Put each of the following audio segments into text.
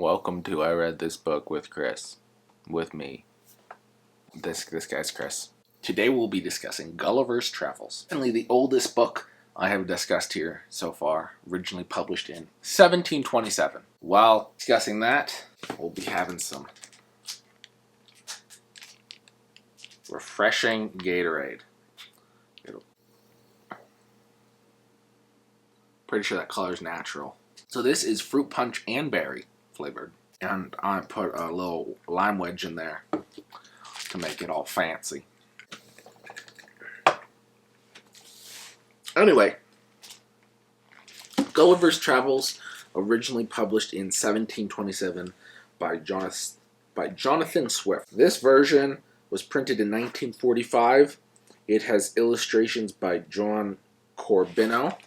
Welcome to I Read This Book with Chris. With me. This guy's Chris. Today we'll be discussing Gulliver's Travels. Only the oldest book I have discussed here so far, originally published in 1727. While discussing that, we'll be having some refreshing Gatorade. Pretty sure that color is natural. So this is fruit punch and berry flavored. And I put a little lime wedge in there to make it all fancy. Anyway, Gulliver's Travels, originally published in 1727 by Jonathan Swift. This version was printed in 1945. It has illustrations by John Corbino.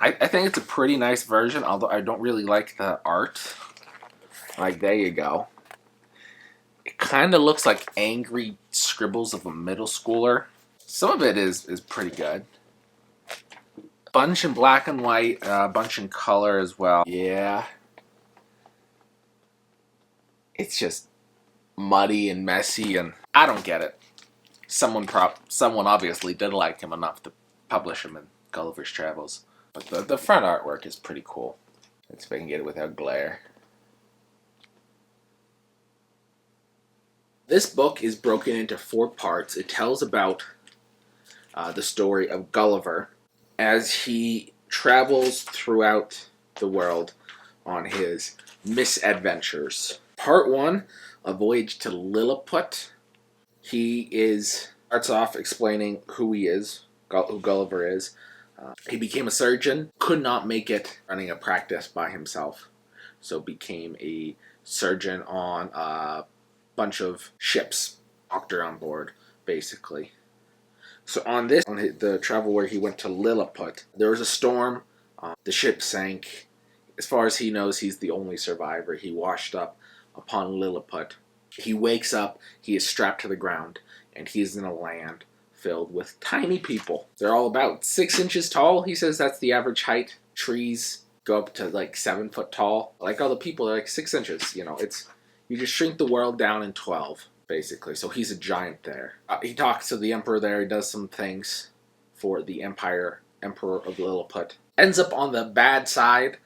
I think it's a pretty nice version, although I don't really like the art. Like, there you go. It kind of looks like angry scribbles of a middle schooler. Some of it is pretty good. Bunch in black and white, bunch in color as well. Yeah. It's just muddy and messy, and I don't get it. Someone obviously did like him enough to publish him in Gulliver's Travels. But the front artwork is pretty cool. Let's see if I can get it without glare. This book is broken into 4 parts. It tells about the story of Gulliver as he travels throughout the world on his misadventures. Part 1, A Voyage to Lilliput. He starts off explaining who he is, who Gulliver is. He became a surgeon, could not make it running a practice by himself, so became a surgeon on a bunch of ships, doctor on board, basically. So on the travel where he went to Lilliput, there was a storm, the ship sank. As far as he knows, he's the only survivor. He washed up upon Lilliput. He wakes up, he is strapped to the ground, and he's in a land filled with tiny people. They're all about 6 inches tall. He says that's the average height. Trees go up to like 7 foot tall. Like all the people are like 6 inches. You just shrink the world down in 12, basically. So he's a giant there. He talks to the emperor there. He does some things for the emperor of Lilliput. Ends up on the bad side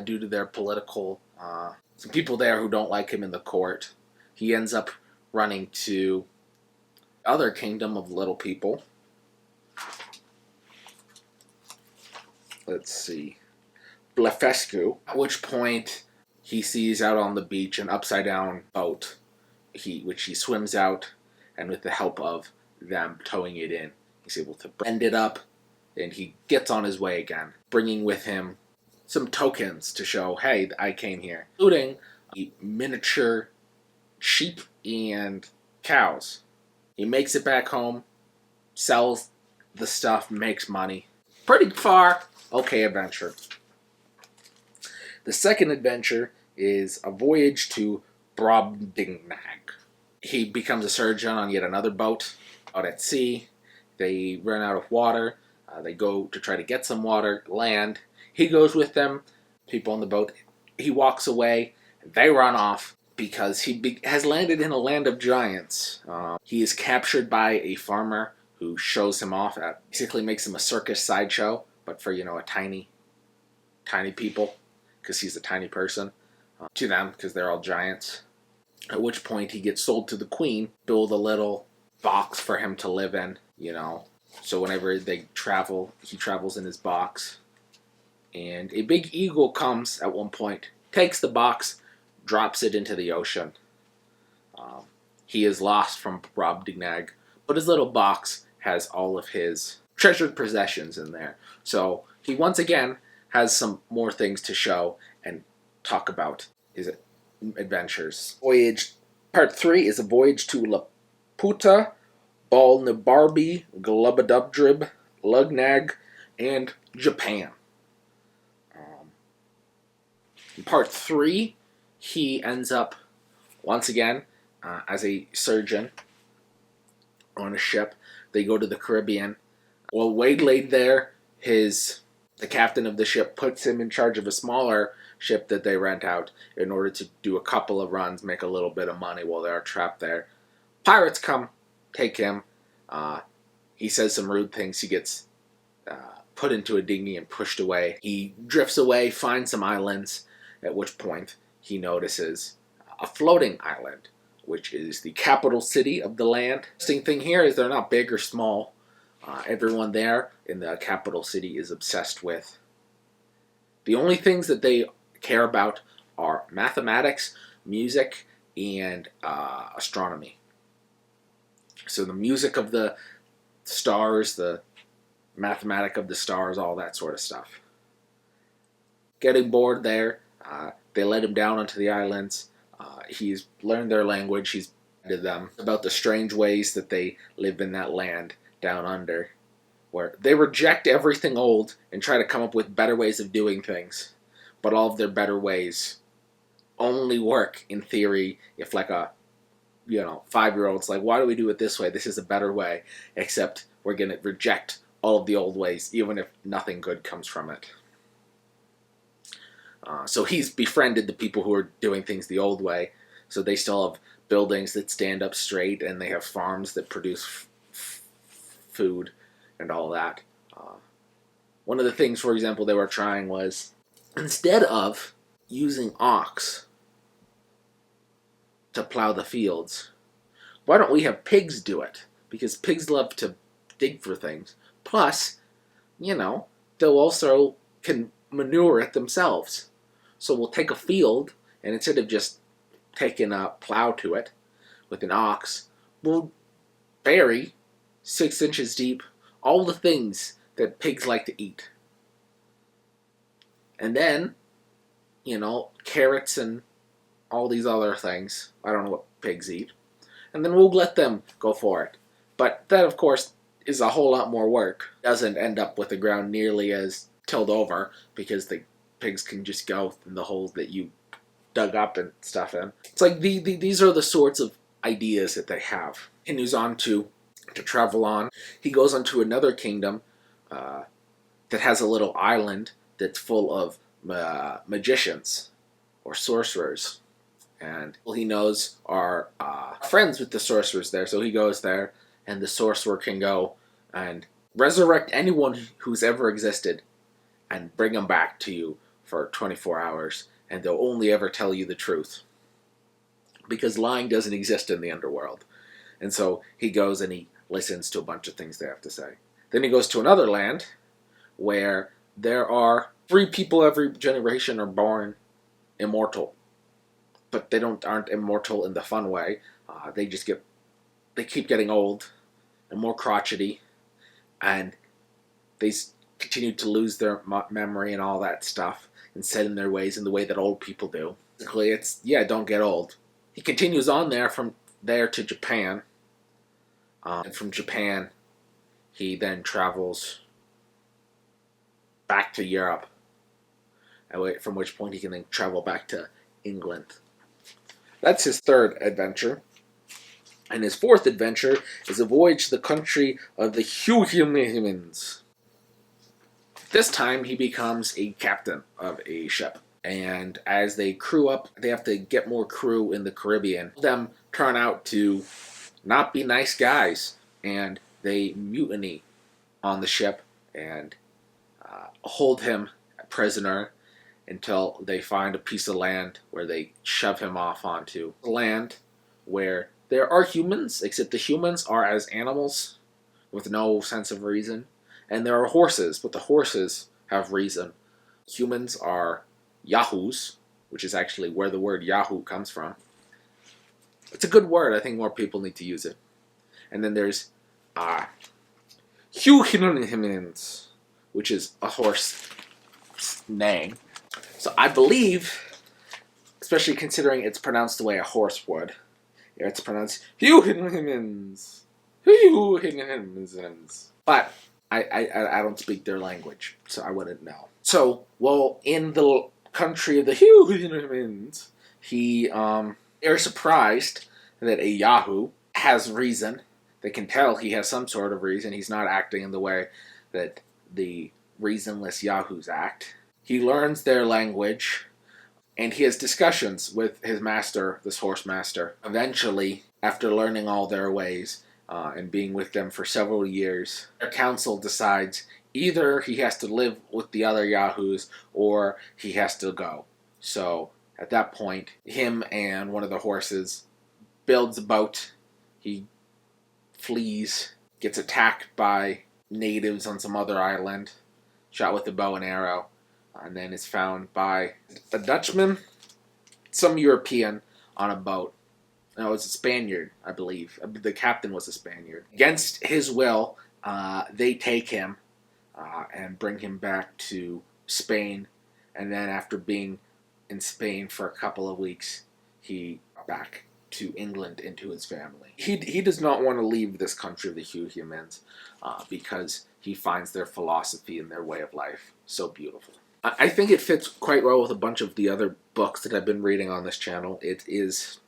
due to their political, some people there who don't like him in the court. He ends up running to other kingdom of little people. Let's see. Blefuscu. At which point he sees out on the beach an upside down boat, which he swims out, and with the help of them towing it in, he's able to bend it up, and he gets on his way again, bringing with him some tokens to show, hey, I came here, including miniature sheep and cows. He makes it back home, sells the stuff, makes money. Pretty far, okay adventure. The second adventure is A Voyage to Brobdingnag. He becomes a surgeon on yet another boat out at sea. They run out of water. They go to try to get some water, land. He goes with them, people on the boat. He walks away. They run off, because he has landed in a land of giants. He is captured by a farmer who shows him off basically makes him a circus sideshow, but for, a tiny people, because he's a tiny person to them, because they're all giants. At which point he gets sold to the queen, build a little box for him to live in, So whenever they travel, he travels in his box. And a big eagle comes at one point, takes the box, drops it into the ocean. He is lost from Brobdingnag, but his little box has all of his treasured possessions in there. So he once again has some more things to show and talk about his adventures. Part 3 is A Voyage to Laputa, Balnibarbi, Glubadubdrib, Lugnag, and Japan. In Part 3, he ends up, once again, as a surgeon on a ship. They go to the Caribbean. Well, waylaid there, his The captain of the ship puts him in charge of a smaller ship that they rent out in order to do a couple of runs, make a little bit of money while they're trapped there. Pirates come, take him. He says some rude things. He gets put into a dinghy and pushed away. He drifts away, finds some islands, at which point he notices a floating island, which is the capital city of the land. The interesting thing here is they're not big or small. Everyone there in the capital city is obsessed with. The only things that they care about are mathematics, music, and astronomy. So the music of the stars, the mathematic of the stars, all that sort of stuff. Getting bored there, they let him down onto the islands. He's learned their language. He's to them about the strange ways that they live in that land down under, where they reject everything old and try to come up with better ways of doing things. But all of their better ways only work in theory if like a 5-year-old's like, why do we do it this way? This is a better way. Except we're going to reject all of the old ways, even if nothing good comes from it. So he's befriended the people who are doing things the old way. So they still have buildings that stand up straight, and they have farms that produce food and all that. One of the things, for example, they were trying was, instead of using ox to plow the fields, why don't we have pigs do it? Because pigs love to dig for things. Plus, they'll also can manure it themselves. So we'll take a field, and instead of just taking a plow to it with an ox, we'll bury 6 inches deep all the things that pigs like to eat. And then, carrots and all these other things. I don't know what pigs eat. And then we'll let them go for it. But that, of course, is a whole lot more work. Doesn't end up with the ground nearly as tilled over, because the pigs can just go in the holes that you dug up and stuff in. It's like these are the sorts of ideas that they have. Continues on to travel on. He goes on to another kingdom that has a little island that's full of magicians or sorcerers. And all he knows are friends with the sorcerers there. So he goes there, and the sorcerer can go and resurrect anyone who's ever existed and bring them back to you for 24 hours. And they'll only ever tell you the truth, because lying doesn't exist in the underworld. And so he goes and he listens to a bunch of things they have to say. Then he goes to another land where there are 3 people every generation are born immortal. But they aren't immortal in the fun way. They keep getting old and more crotchety, and they continue to lose their memory and all that stuff, and set in their ways in the way that old people do. Basically, it's, don't get old. He continues on there from there to Japan. And from Japan, he then travels back to Europe, from which point he can then travel back to England. That's his 3rd adventure. And his 4th adventure is a voyage to the country of the Humans. This time he becomes a captain of a ship. And as they crew up, they have to get more crew in the Caribbean. Them turn out to not be nice guys. And they mutiny on the ship and hold him a prisoner until they find a piece of land where they shove him off onto. Land where there are humans, except the humans are as animals with no sense of reason. And there are horses, but the horses have reason. Humans are yahoos, which is actually where the word Yahoo comes from. It's a good word. I think more people need to use it. And then there's Humans, which is a horse name. So I believe, especially considering it's pronounced the way a horse would, it's pronounced Humans. But I don't speak their language, so I wouldn't know. So, in the country of the Humans, they're surprised that a Yahoo has reason. They can tell he has some sort of reason. He's not acting in the way that the reasonless Yahoos act. He learns their language, and he has discussions with his master, this horse master. Eventually, after learning all their ways and being with them for several years, their council decides either he has to live with the other Yahoos or he has to go. So at that point, him and one of the horses builds a boat. He flees, gets attacked by natives on some other island, shot with a bow and arrow, and then is found by a Dutchman, some European, on a boat. No, it's a Spaniard, I believe. The captain was a Spaniard. Against his will, they take him and bring him back to Spain. And then after being in Spain for a couple of weeks, he back to England into his family. He does not want to leave this country of the Humans because he finds their philosophy and their way of life so beautiful. I think it fits quite well with a bunch of the other books that I've been reading on this channel. It is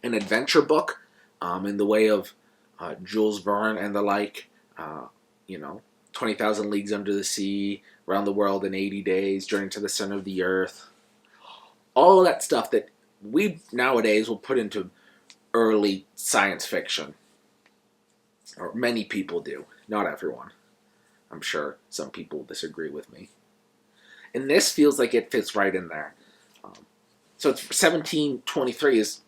an adventure book in the way of Jules Verne and the like. 20,000 Leagues Under the Sea, Around the World in 80 Days, Journey to the Center of the Earth. All of that stuff that we nowadays will put into early science fiction. Or many people do. Not everyone. I'm sure some people disagree with me. And this feels like it fits right in there. So it's 1723 is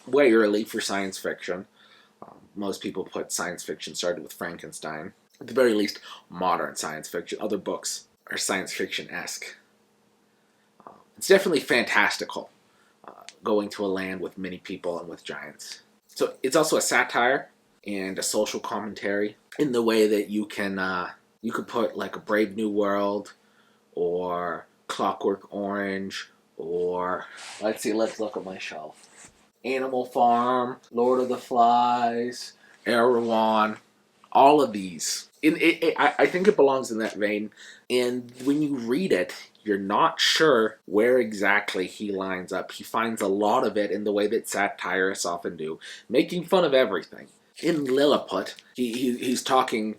way early for science fiction. Most people put science fiction started with Frankenstein. At the very least, modern science fiction. Other books are science fiction-esque. It's definitely fantastical, going to a land with many people and with giants. So it's also a satire and a social commentary in the way that you could put like a Brave New World or Clockwork Orange or, let's look at my shelf. Animal Farm, Lord of the Flies, Erewhon, all of these. I think it belongs in that vein. And when you read it, you're not sure where exactly he lines up. He finds a lot of it in the way that satirists often do, making fun of everything. In Lilliput, he's talking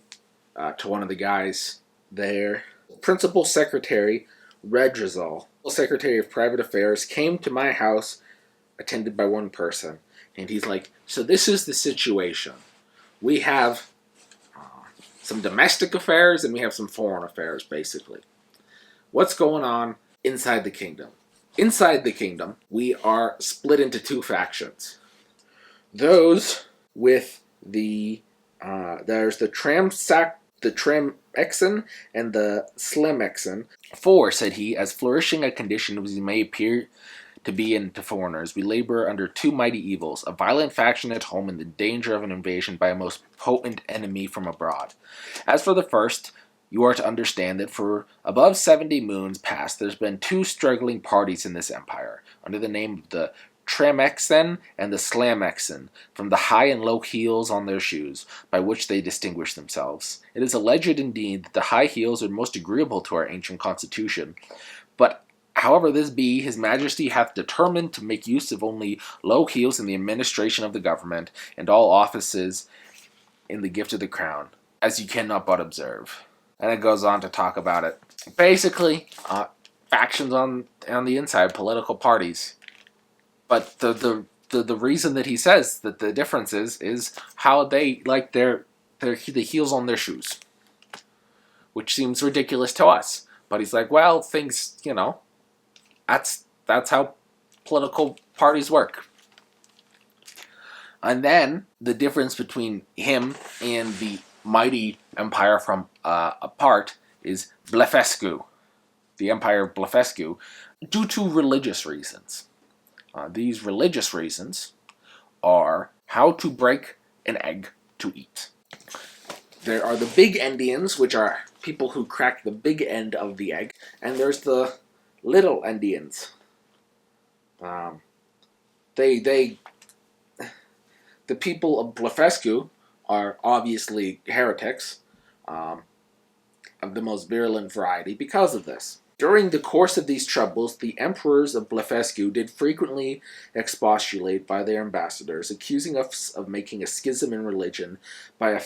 to one of the guys there. Principal Secretary Redrizal, Secretary of Private Affairs, came to my house attended by one person. And he's like, so this is the situation. We have some domestic affairs and we have some foreign affairs, basically. What's going on inside the kingdom? Inside the kingdom, we are split into two factions. Those with there's the Tramexen and the Slemexen. For, said he, as flourishing a condition as he may appear to be in to foreigners, we labor under two mighty evils, a violent faction at home and the danger of an invasion by a most potent enemy from abroad. As for the first, you are to understand that for above 70 moons past there's been two struggling parties in this empire, under the name of the Tramexen and the Slamexen, from the high and low heels on their shoes, by which they distinguish themselves. It is alleged indeed that the high heels are most agreeable to our ancient constitution, but however this be, his majesty hath determined to make use of only low heels in the administration of the government, and all offices in the gift of the crown, as you cannot but observe. And it goes on to talk about it. Basically, factions on the inside, political parties. But the reason that he says that the difference is how they like the heels on their shoes, which seems ridiculous to us. But he's like, well, things, that's how political parties work. And then the difference between him and the mighty empire from apart is Blefuscu, the empire of Blefuscu, due to religious reasons. These religious reasons are how to break an egg to eat. There are the big endians, which are people who crack the big end of the egg, and there's the little endians. The people of Blefuscu are obviously heretics of the most virulent variety because of this. During the course of these troubles, the emperors of Blefuscu did frequently expostulate by their ambassadors, accusing us of making a schism in religion by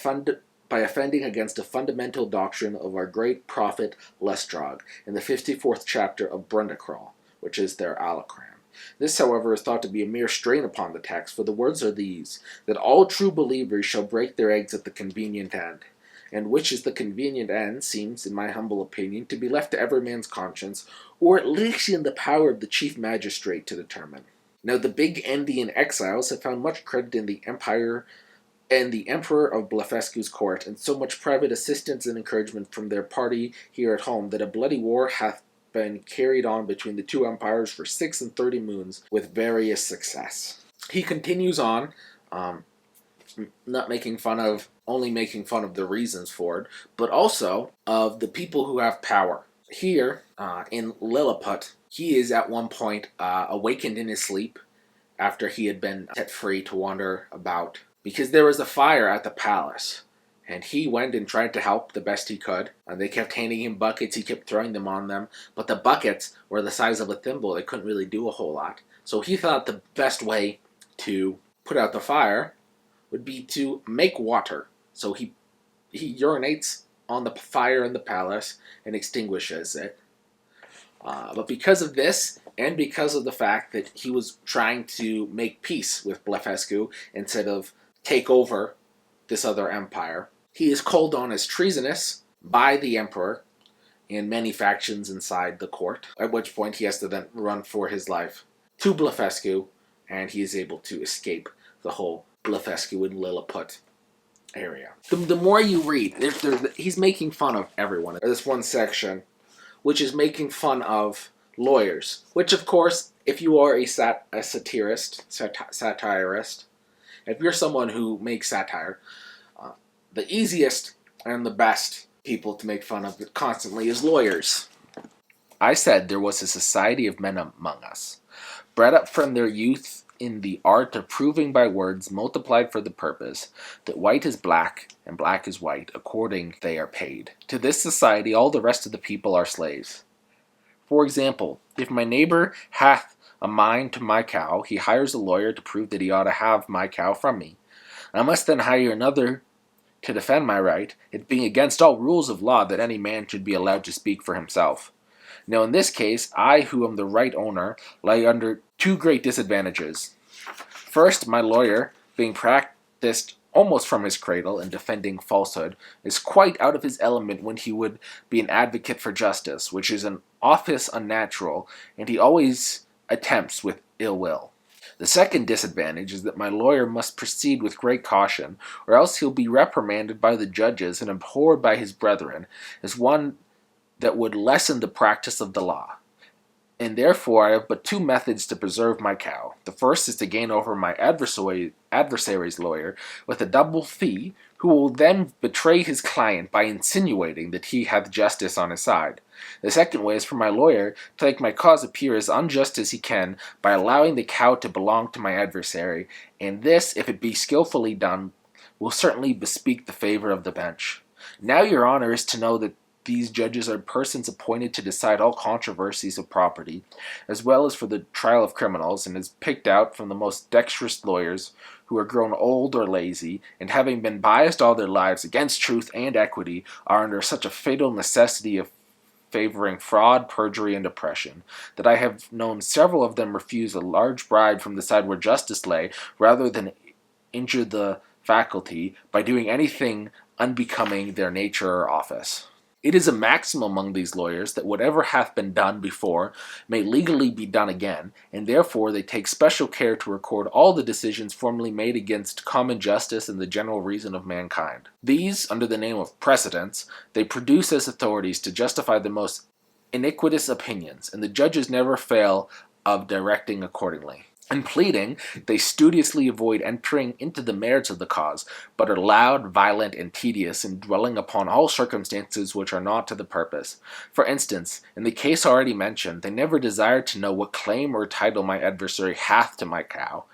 by offending against a fundamental doctrine of our great prophet Lestrade in the 54th chapter of Brundacrawl, which is their Alacram. This, however, is thought to be a mere strain upon the text, for the words are these, that all true believers shall break their eggs at the convenient end. And which is the convenient end seems, in my humble opinion, to be left to every man's conscience, or at least in the power of the chief magistrate to determine. Now the big Endian exiles have found much credit in the empire and the Emperor of Blefuscu's court, and so much private assistance and encouragement from their party here at home, that a bloody war hath been carried on between the two empires for 36 moons with various success. He continues on, not making fun of, only making fun of the reasons for it, but also of the people who have power. Here, in Lilliput, he is at one point awakened in his sleep after he had been set free to wander about, because there was a fire at the palace. And he went and tried to help the best he could. And they kept handing him buckets, he kept throwing them on them. But the buckets were the size of a thimble, they couldn't really do a whole lot. So he thought the best way to put out the fire would be to make water. So he urinates on the fire in the palace and extinguishes it. But because of this, and because of the fact that he was trying to make peace with Blefuscu instead of take over this other empire, he is called on as treasonous by the emperor and many factions inside the court, at which point he has to then run for his life to Blefuscu, and he is able to escape the whole Blefuscu and Lilliput area. The more you read, he's making fun of everyone. There's one section which is making fun of lawyers, which of course, if you are a satirist, if you're someone who makes satire, the easiest and the best people to make fun of it constantly is lawyers. I said there was a society of men among us, bred up from their youth in the art of proving by words multiplied for the purpose, that white is black and black is white, according they are paid. To this society all the rest of the people are slaves. For example, if my neighbor hath a mind to my cow, he hires a lawyer to prove that he ought to have my cow from me. I must then hire another to defend my right, it being against all rules of law that any man should be allowed to speak for himself. Now in this case, I who am the right owner, lie under two great disadvantages. First, my lawyer, being practiced almost from his cradle in defending falsehood, is quite out of his element when he would be an advocate for justice, which is an office unnatural, and he always attempts with ill will. The second disadvantage is that my lawyer must proceed with great caution, or else he'll be reprimanded by the judges and abhorred by his brethren as one that would lessen the practice of the law. And therefore I have but two methods to preserve my cow. The first is to gain over my adversary's lawyer with a double fee, who will then betray his client by insinuating that he hath justice on his side. The second way is for my lawyer to make my cause appear as unjust as he can by allowing the cow to belong to my adversary, and this, if it be skillfully done, will certainly bespeak the favor of the bench. Now your honor is to know that these judges are persons appointed to decide all controversies of property, as well as for the trial of criminals, and is picked out from the most dexterous lawyers who are grown old or lazy, and having been biased all their lives against truth and equity, are under such a fatal necessity of favoring fraud, perjury, and oppression, that I have known several of them refuse a large bribe from the side where justice lay, rather than injure the faculty by doing anything unbecoming their nature or office. It is a maxim among these lawyers that whatever hath been done before may legally be done again, and therefore they take special care to record all the decisions formerly made against common justice and the general reason of mankind. These, under the name of precedents, they produce as authorities to justify the most iniquitous opinions, and the judges never fail of directing accordingly. In pleading, they studiously avoid entering into the merits of the cause, but are loud, violent, and tedious in dwelling upon all circumstances which are not to the purpose. For instance, in the case already mentioned, they never desire to know what claim or title my adversary hath to my cow,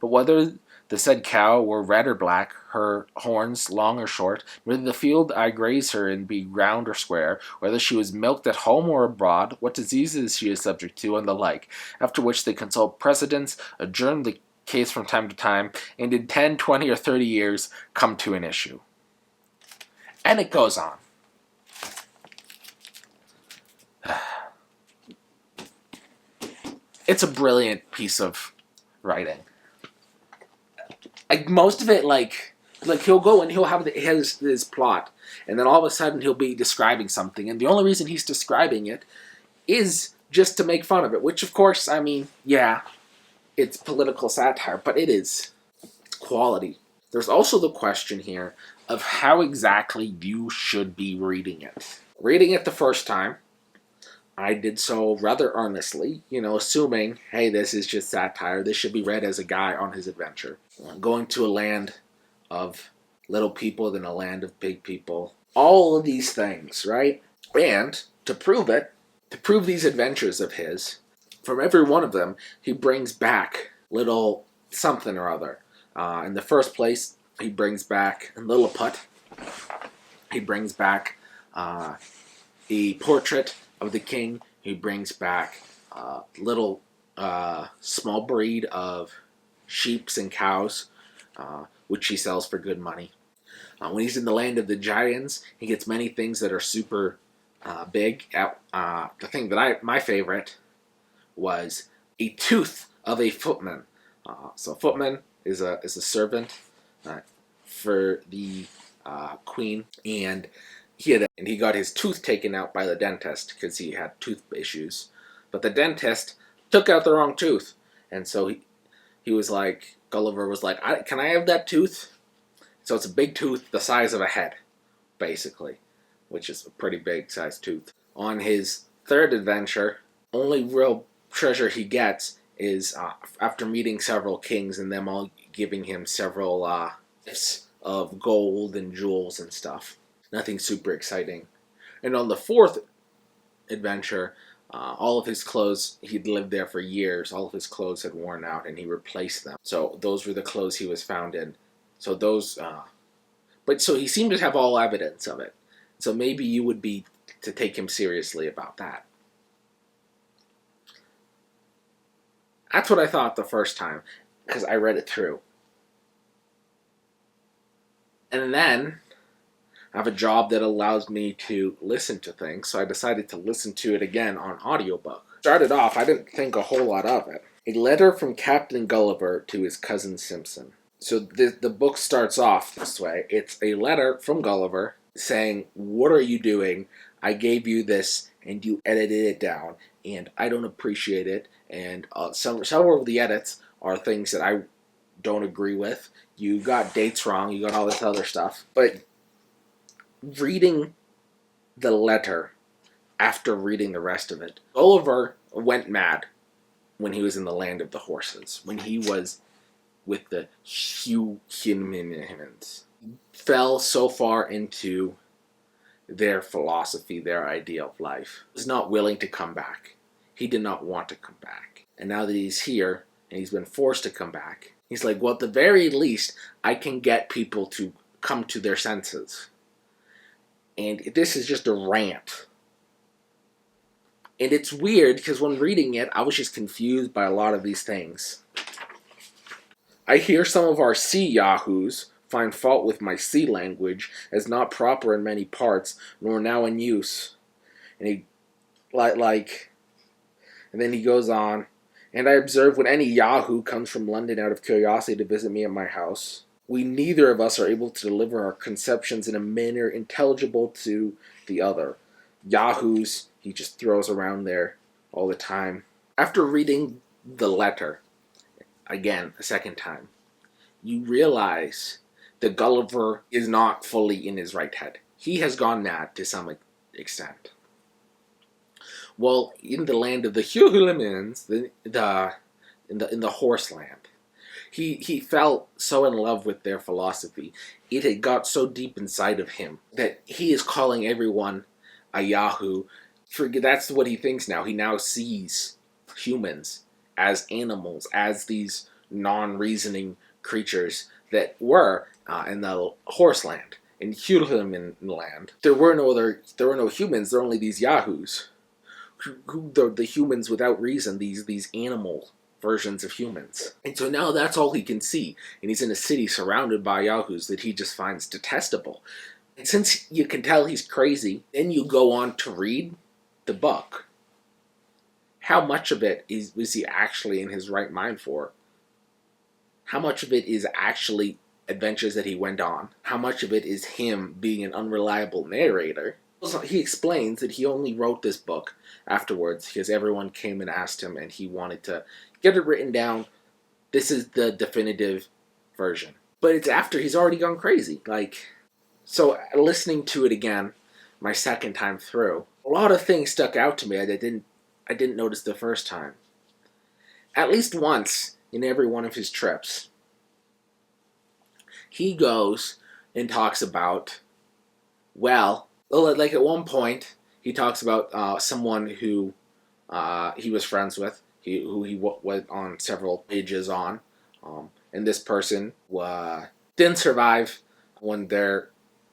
but whether the said cow were red or black, her horns long or short, whether the field I graze her in be round or square, whether she was milked at home or abroad, what diseases she is subject to, and the like, after which they consult precedents, adjourn the case from time to time, and in 10, 20, or 30 years come to an issue. And it goes on. It's a brilliant piece of writing. Like most of it, like he'll go and he'll have his plot, and then all of a sudden he'll be describing something, and the only reason he's describing it is just to make fun of it. Which, of course, I mean, yeah, it's political satire, but it's quality. There's also the question here of how exactly you should be reading it. Reading it the first time, I did so rather earnestly, assuming, hey, this is just satire. This should be read as a guy on his adventure. Going to a land of little people, then a land of big people. All of these things, right? And to prove it, to prove these adventures of his, from every one of them, he brings back little something or other. In the first place, he brings back Lilliput. He brings back the portrait of the king. He brings back little small breed of sheep and cows, which he sells for good money. When he's in the land of the giants, he gets many things that are super big. The thing that my favorite was a tooth of a footman. So footman is a servant for the queen, and he got his tooth taken out by the dentist because he had tooth issues. But the dentist took out the wrong tooth, and so he was like, Gulliver was like, can I have that tooth? So it's a big tooth the size of a head, basically, which is a pretty big sized tooth. On his third adventure, only real treasure he gets is after meeting several kings and them all giving him several gifts of gold and jewels and stuff. Nothing super exciting. And on the fourth adventure, all of his clothes, he'd lived there for years, all of his clothes had worn out and he replaced them. So those were the clothes he was found in. So so he seemed to have all evidence of it. So maybe you would be to take him seriously about that. That's what I thought the first time, because I read it through. And then I have a job that allows me to listen to things, so I decided to listen to it again on audiobook. Started off, I didn't think a whole lot of it. A letter from Captain Gulliver to his cousin Simpson. So the book starts off this way. It's a letter from Gulliver saying, what are you doing? I gave you this and you edited it down and I don't appreciate it. And several of the edits are things that I don't agree with. You got dates wrong. You got all this other stuff. But reading the letter after reading the rest of it, Gulliver went mad when he was in the land of the horses. When he was with the humans. Fell so far into their philosophy, their idea of life. He was not willing to come back. He did not want to come back. And now that he's here, and he's been forced to come back, he's like, well, at the very least, I can get people to come to their senses. And this is just a rant. And it's weird, because when reading it, I was just confused by a lot of these things. I hear some of our sea yahoos find fault with my sea language as not proper in many parts, nor now in use. And he, and then he goes on, and I observe when any yahoo comes from London out of curiosity to visit me at my house, we neither of us are able to deliver our conceptions in a manner intelligible to the other. Yahoos, he just throws around there all the time. After reading the letter, again, a second time, you realize that Gulliver is not fully in his right head. He has gone mad to some extent. Well, in the land of the Hughlings, in the horse land, he fell so in love with their philosophy. It had got so deep inside of him that he is calling everyone a Yahoo. That's what he thinks now. He now sees humans as animals, as these non-reasoning creatures that were in the horse land, in Hughlings land. There were no humans. There were only these Yahoos, the humans without reason. These animal versions of humans. And so now that's all he can see, and he's in a city surrounded by Yahoos that he just finds detestable. And since you can tell he's crazy, then you go on to read the book. How much of it was he actually in his right mind for? How much of it is actually adventures that he went on? How much of it is him being an unreliable narrator? He explains that he only wrote this book afterwards because everyone came and asked him and he wanted to get it written down. This is the definitive version. But it's after he's already gone crazy. So listening to it again, my second time through, a lot of things stuck out to me that I didn't notice the first time. At least once in every one of his trips, he goes and talks about, like at one point, he talks about someone who he was friends with, who he went on several pages on, and this person didn't survive when their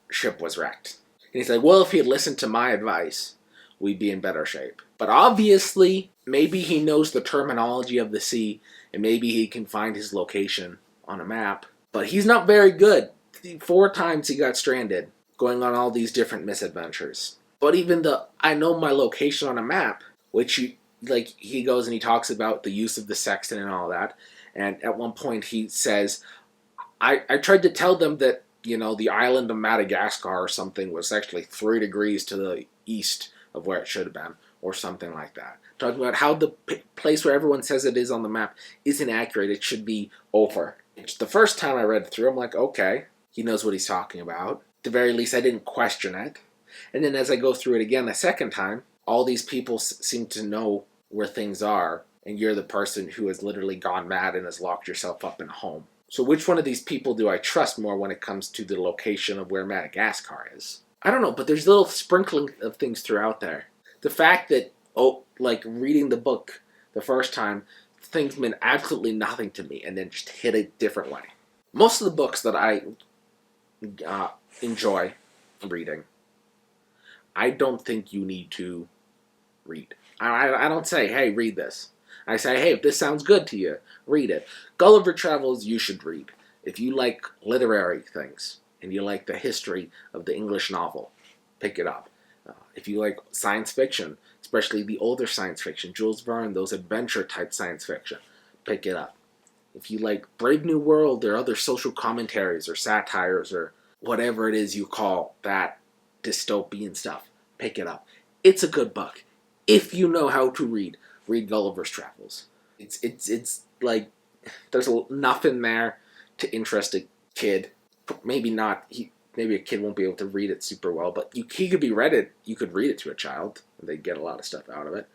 ship was wrecked. And he's like, well, if he had listened to my advice, we'd be in better shape. But obviously, maybe he knows the terminology of the sea, and maybe he can find his location on a map. But he's not very good. 4 times he got stranded, going on all these different misadventures. But even I know my location on a map, which he goes and he talks about the use of the sextant and all that. And at one point he says, I tried to tell them that, the island of Madagascar or something was actually 3 degrees to the east of where it should have been, or something like that. Talking about how the place where everyone says it is on the map isn't accurate. It should be over. The first time I read it through, I'm like, okay, he knows what he's talking about. At the very least, I didn't question it. And then as I go through it again the second time, all these people seem to know where things are, and you're the person who has literally gone mad and has locked yourself up in a home. So which one of these people do I trust more when it comes to the location of where Madagascar is? I don't know, but there's little sprinkling of things throughout there. The fact that, reading the book the first time, things meant absolutely nothing to me, and then just hit a different way. Most of the books that I enjoy reading, I don't think you need to read. I don't say, hey, read this. I say, hey, if this sounds good to you, read it. Gulliver Travels, you should read. If you like literary things, and you like the history of the English novel, pick it up. If you like science fiction, especially the older science fiction, Jules Verne, those adventure-type science fiction, pick it up. If you like Brave New World or other social commentaries or satires or whatever it is you call that dystopian stuff, pick it up. It's a good book. If you know how to read Gulliver's Travels. It's like, there's enough in there to interest a kid. Maybe not. Maybe a kid won't be able to read it super well, but he could be read it. You could read it to a child, and they'd get a lot of stuff out of it.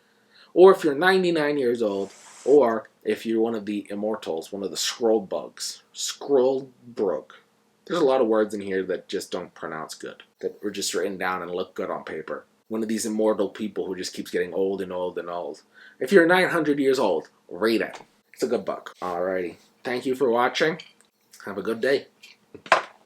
Or if you're 99 years old, or if you're one of the immortals, one of the Scrollbrug. There's a lot of words in here that just don't pronounce good, that were just written down and look good on paper. One of these immortal people who just keeps getting old and old and old. If you're 900 years old, read it. It's a good book. Alrighty. Thank you for watching. Have a good day.